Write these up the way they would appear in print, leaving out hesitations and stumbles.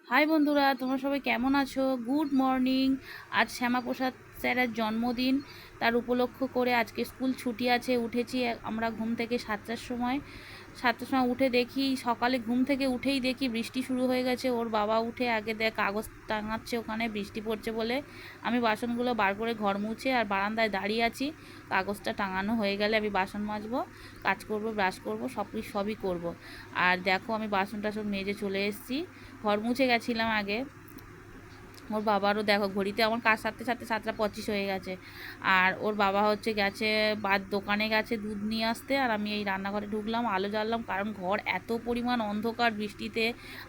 High বন্ধুরা, তোমরা সবাই কেমন আছো? Good morning. আজ শ্যামাপ্রসাদ স্যারের জন্মদিন, তার উপলক্ষ করে আজকে স্কুল ছুটি আছে। উঠেছি আমরা ঘুম থেকে 7টার সময় উঠে দেখি, সকালে ঘুম থেকে উঠেই দেখি বৃষ্টি শুরু হয়ে গেছে। ওর বাবা উঠে আগে কাগজ টাঙাচ্ছে, ওখানে বৃষ্টি পড়ছে বলে। আমি বাসনগুলো বার করে ঘর মুছে আর বারান্দায় দাঁড়িয়ে আছি। কাগজটা টাঙানো হয়ে গেলে আমি বাসন মাজবো, কাজ করব, ব্রাশ করব, সবই করব। আর দেখো আমি বাসন টাসন মেজে চলে এসেছি। ঘর মুছে গেছিলাম আগে। ওর বাবারও দেখো ঘড়িতে আমার কাজ সারতে সারতে 7টা 25 হয়ে গেছে। আর ওর বাবা গেছে দোকানে গেছে দুধ নিয়ে আসতে, আর আমি এই রান্নাঘরে ঢুকলাম, আলো জ্বাললাম, কারণ ঘর এত পরিমাণ অন্ধকার বৃষ্টিতে।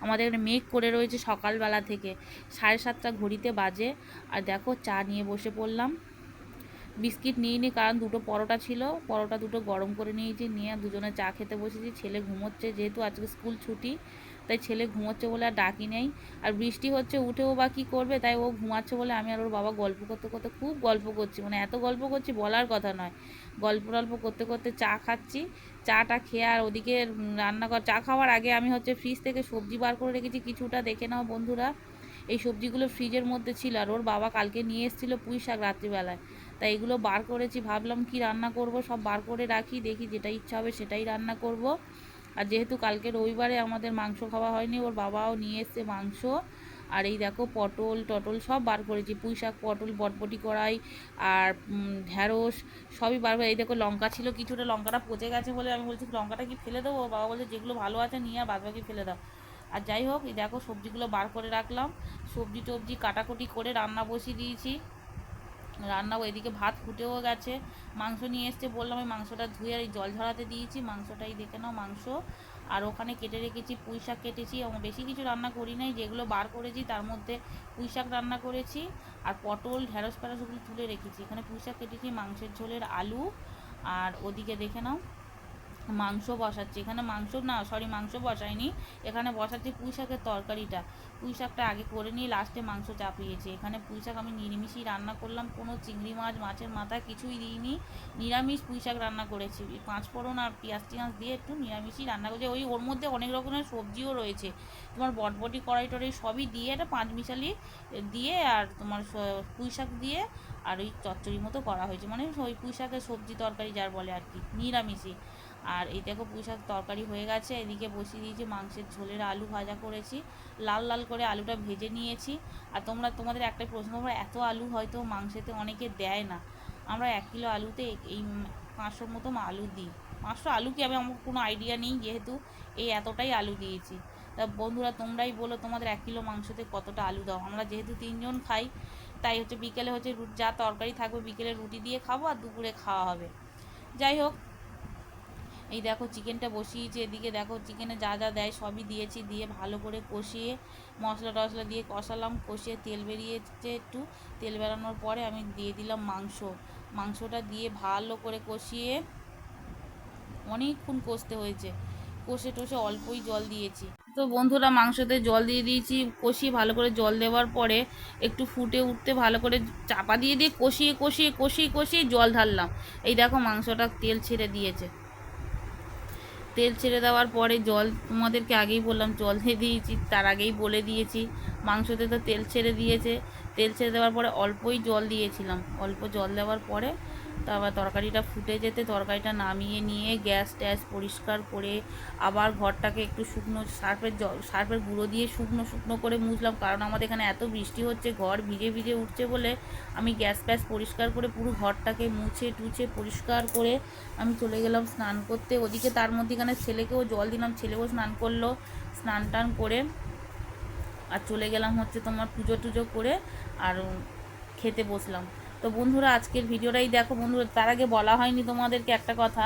আমাদের এখানে মেঘ করে রয়েছে সকালবেলা থেকে। 7:30 ঘড়িতে বাজে। আর দেখো চা নিয়ে বসে পড়লাম। বিস্কিট নিইনি, কারণ দুটো পরোটা ছিল, পরোটা দুটো গরম করে নিয়েছি, নিয়ে দুজনে চা খেতে বসেছি। ছেলে ঘুমোচ্ছে, যেহেতু আজকে স্কুল ছুটি, তাই ছেলে ঘুমোচ্ছে বলে আর ডাকি নেই। আর বৃষ্টি হচ্ছে, উঠেও বা কী করবে, তাই ও ঘুমাচ্ছে বলে আমি আর ওর বাবা গল্প করতে করতে খুব গল্প করছি, মানে এত গল্প করছি বলার কথা নয়। গল্প করতে করতে চা খাচ্ছি। চাটা খেয়ে আর ওদিকে রান্নাঘর, চা খাওয়ার আগে আমি ফ্রিজ থেকে সবজি বার করে রেখেছি কিছুটা, দেখে নাও বন্ধুরা। এই সবজিগুলো ফ্রিজের মধ্যে ছিল, আর ওর বাবা কালকে নিয়ে এসেছিলো পুঁই শাক রাত্রিবেলায়। তাই এগুলো বার করেছি, ভাবলাম কি রান্না করব, সব বার করে রাখি, দেখি যেটা ইচ্ছা হবে সেটাই রান্না করব। আর যেহেতু কালকে রবিবারে আমাদের মাংস খাওয়া হয়নি, ওর বাবাও নিয়ে এসছে মাংস। আর এই দেখো পটল টটল সব বার করেছি, পুঁই শাক, পটল, বটবটি কড়াই, আর ঢ্যাঁড়স সবই বার করে। এই দেখো লঙ্কা ছিল কিছুটা, লঙ্কাটা পচে গেছে বলে আমি বলছি লঙ্কাটা কি ফেলে দেবো, ওর বাবা বলছে যেগুলো ভালো আছে নিয়ে আর বাদবাকি ফেলে দাও। আর যাই হোক, এই দেখো সবজিগুলো বার করে রাখলাম, সবজি টবজি কাটাকুটি করে রান্না বসিয়ে দিয়েছি। রান্নাও এদিকে ভাত ফুটেও গেছে। মাংস নিয়ে এসছে, বললাম আমি মাংসটা ধুয়ে আর এই জল ঝরাতে দিয়েছি। মাংসটাই দেখে নাও, মাংস। আর ওখানে কেটে রেখেছি পুঁই শাক, কেটেছি। বেশি কিছু রান্না করি নাই, যেগুলো বার করেছি তার মধ্যে পুঁই শাক রান্না করেছি, আর পটল ঢ্যাঁড়স ফ্যাঁড়স ওগুলো তুলে রেখেছি। এখানে পুঁই শাক কেটেছি, মাংসের ঝোলের আলু। আর ওদিকে দেখে নাও মাংস বসাচ্ছি। এখানে মাংস বসাইনি, এখানে বসাচ্ছি পুঁই শাকের তরকারিটা। পুঁই শাকটা আগে করে নিয়ে লাস্টে মাংস চাপিয়েছি। এখানে পুঁই শাক আমি নিরামিষই রান্না করলাম, কোনো চিংড়ি মাছ, মাছের মাথা কিছুই দিইনি। নিরামিষ পুঁই শাক রান্না করেছি, 5 ফোড়ন আর পেঁয়াজ টিয়াজ দিয়ে একটু নিরামিষই রান্না করেছি। ওর মধ্যে অনেক রকমের সবজিও রয়েছে, তোমার বটবটি কড়াই টড়াই সবই দিয়ে একটা পাঁচমিশালি দিয়ে, আর তোমার পুঁই শাক দিয়ে, আর ওই চচ্চড়ির মতো করা হয়েছে, মানে ওই পুঁই শাকের সবজি তরকারি যার বলে আর কি, নিরামিষই। আর এই দেখো পুঁই শাক তরকারি হয়ে গেছে, এদিকে বসিয়ে দিয়েছি মাংসের ঝোলের আলু ভাজা করেছি, লাল লাল করে আলুটা ভেজে নিয়েছি। আর তোমাদের একটা প্রশ্ন করবো, এত আলু হয়তো মাংসেতে অনেকে দেয় না, আমরা 1 কিলো আলুতে এই 500 মতো আলু দিই। 500 আলু কি, আমার কোনো আইডিয়া নেই, যেহেতু এই এতটাই আলু দিয়েছি। তা বন্ধুরা তোমরাই বলো তোমাদের 1 কিলো মাংসতে কতটা আলু দাও। আমরা যেহেতু 3 জন খাই, তাই বিকেলে যা তরকারি থাকবে বিকেলে রুটি দিয়ে খাবো, আর দুপুরে খাওয়া হবে। যাই হোক, এই দেখো চিকেনটা বসিয়েছি, এদিকে দেখো চিকেনে যা যা দেয় সবই দিয়েছি, দিয়ে ভালো করে কষিয়ে মশলা টশলা দিয়ে কষালাম, কষিয়ে তেল বেরিয়েছে একটু, তেল বেরানোর পরে আমি দিয়ে দিলাম মাংসটা দিয়ে ভালো করে কষিয়ে অনেকক্ষণ কষতে হয়েছে, কষে টষে অল্পই জল দিয়েছি। তো বন্ধুরা মাংসতে জল দিয়ে দিয়েছি, কষিয়ে ভালো করে জল দেওয়ার পরে একটু ফুটে উঠতে ভালো করে চাপা দিয়ে কষিয়ে কষিয়ে কষিয়ে কষিয়ে জল ঢাললাম। এই দেখো মাংসটা তেল ছেড়ে দিয়েছে। তেল ছেড়ে দেওয়ার পরে জল, তোমাদেরকে আগেই বললাম জল দিয়ে দিয়েছি, তার আগেই বলে দিয়েছি মাংসতে তো তেল ছেড়ে দিয়েছে। তেল ছেড়ে দেওয়ার পরে অল্পই জল দিয়েছিলাম, অল্প জল দেওয়ার পরে তারপর তরকারিটা ফুটে যেতে তরকারিটা নামিয়ে নিয়ে গ্যাস ট্যাস পরিষ্কার করে আবার ঘরটাকে একটু শুকনো সার্ফের গুঁড়ো দিয়ে শুকনো শুকনো করে মুছলাম, কারণ আমাদের এখানে এত বৃষ্টি হচ্ছে, ঘর ভিজে ভিজে উঠছে বলে আমি গ্যাস ফ্যাস পরিষ্কার করে পুরো ঘরটাকে মুছে টুছে পরিষ্কার করে আমি চলে গেলাম স্নান করতে। ওদিকে তার মধ্যেখানে ছেলেকেও জল দিলাম, ছেলেও স্নান করলো, স্নান টান করে আর চলে গেলাম তোমার পুজো টুজো করে আর খেতে বসলাম। তো বন্ধুরা আজকের ভিডিওটাই দেখো বন্ধুরা, তার আগে বলা হয়নি তোমাদেরকে একটা কথা,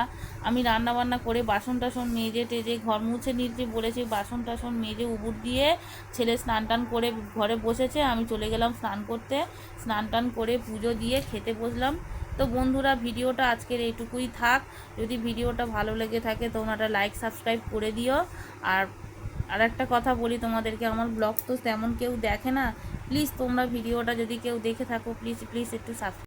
আমি রান্না বান্না করে বাসন টাসন মেজে টেজে ঘর মুছে নিতে বলেছি, বাসন টাসন মেজে উবুর দিয়ে ছেলে স্নান টান করে ঘরে বসেছে, আমি চলে গেলাম স্নান করতে, স্নান টান করে পুজো দিয়ে খেতে বসলাম। তো বন্ধুরা ভিডিওটা আজকের এইটুকুই থাক। যদি ভিডিওটা ভালো লেগে থাকে তোমরা একটা লাইক সাবস্ক্রাইব করে দিও। আর একটা কথা বলি তোমাদেরকে, আমার ব্লগ তো তেমন কেউ দেখে না, প্লিজ তোমরা ভিডিওটা যদি কেউ দেখে থাকো প্লিজ প্লিজ একটু সাবস্ক্রাইব